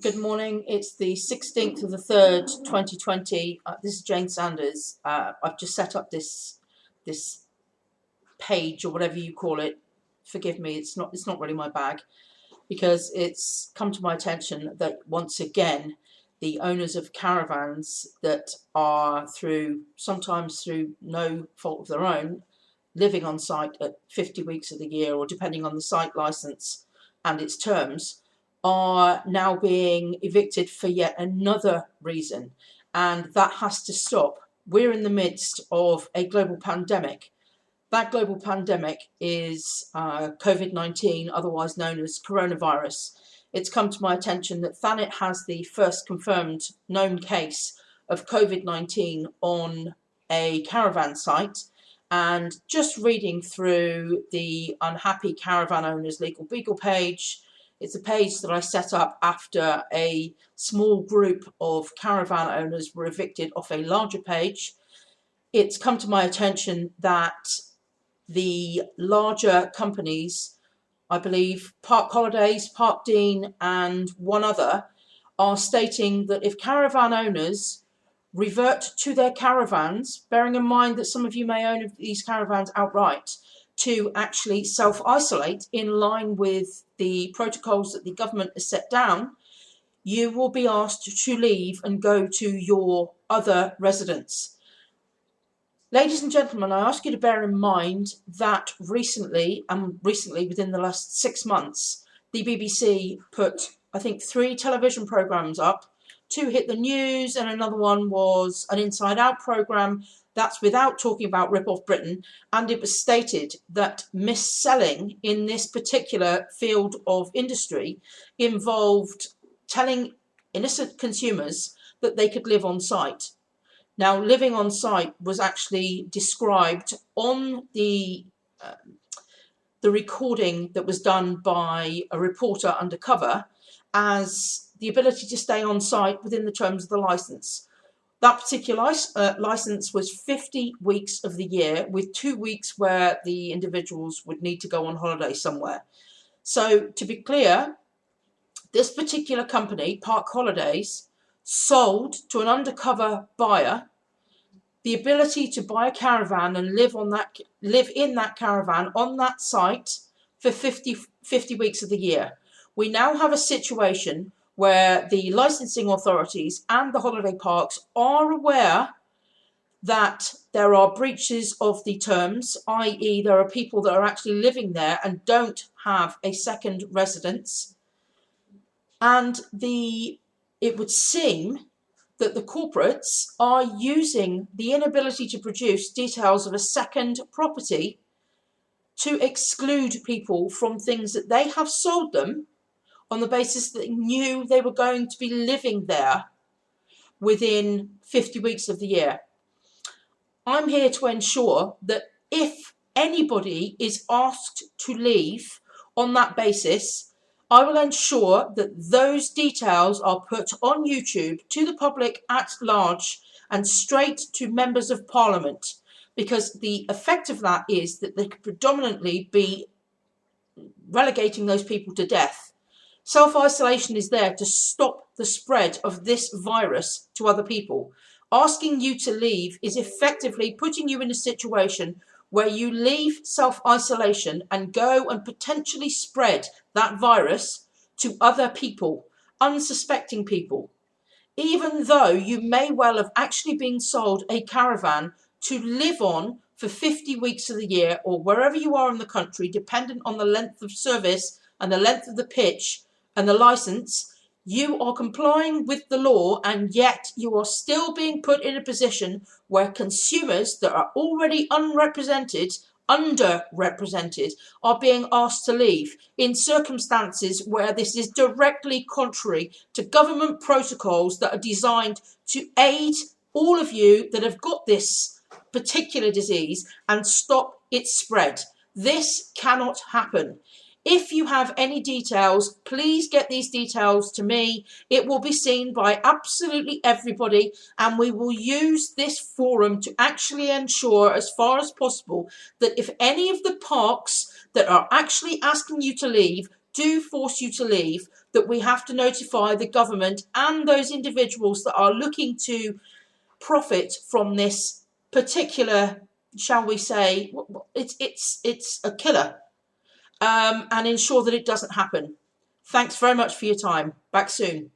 Good morning. It's the 16th of the 3rd, 2020. This is Jane Sanders. I've just set up this page or whatever you call it. Forgive me, it's not really my bag, because it's come to my attention that once again the owners of caravans that are sometimes through no fault of their own, living on site at 50 weeks of the year, or depending on the site license and its terms, are now being evicted for yet another reason, and that has to stop. We're in the midst of a global pandemic. That global pandemic is COVID-19, otherwise known as coronavirus. It's come to my attention that Thanet has the first confirmed known case of COVID-19 on a caravan site, and just reading through the Unhappy Caravan Owners Legal Beagle page. It's a page that I set up after a small group of caravan owners were evicted off a larger page. It's come to my attention that the larger companies, I believe Park Holidays, Park Dean and one other, are stating that if caravan owners revert to their caravans, bearing in mind that some of you may own these caravans outright, to actually self-isolate in line with the protocols that the government has set down, you will be asked to leave and go to your other residence. Ladies and gentlemen, I ask you to bear in mind that recently within the last 6 months, the BBC put, I think, 3 television programmes up. 2 hit the news and another one was an Inside Out programme. That's without talking about Rip Off Britain, and it was stated that mis-selling in this particular field of industry involved telling innocent consumers that they could live on site. Now, living on site was actually described on the recording that was done by a reporter undercover as the ability to stay on site within the terms of the licence. That particular licence was 50 weeks of the year, with 2 weeks where the individuals would need to go on holiday somewhere. So, to be clear, this particular company, Park Holidays, sold to an undercover buyer the ability to buy a caravan and live in that caravan on that site for 50 weeks of the year. We now have a situation where the licensing authorities and the holiday parks are aware that there are breaches of the terms, i.e. there are people that are actually living there and don't have a second residence. And it would seem that the corporates are using the inability to produce details of a second property to exclude people from things that they have sold them on the basis that they knew they were going to be living there within 50 weeks of the year. I'm here to ensure that if anybody is asked to leave on that basis, I will ensure that those details are put on YouTube to the public at large and straight to members of Parliament, because the effect of that is that they could predominantly be relegating those people to death. Self-isolation is there to stop the spread of this virus to other people. Asking you to leave is effectively putting you in a situation where you leave self-isolation and go and potentially spread that virus to other people, unsuspecting people. Even though you may well have actually been sold a caravan to live on for 50 weeks of the year, or wherever you are in the country, dependent on the length of service and the length of the pitch and the license, you are complying with the law, and yet you are still being put in a position where consumers that are already underrepresented are being asked to leave in circumstances where this is directly contrary to government protocols that are designed to aid all of you that have got this particular disease and stop its spread. This cannot happen. If you have any details, please get these details to me. It will be seen by absolutely everybody, and we will use this forum to actually ensure, as far as possible, that if any of the parks that are actually asking you to leave do force you to leave, that we have to notify the government and those individuals that are looking to profit from this particular, shall we say, it's a killer, and ensure that it doesn't happen. Thanks very much for your time. Back soon.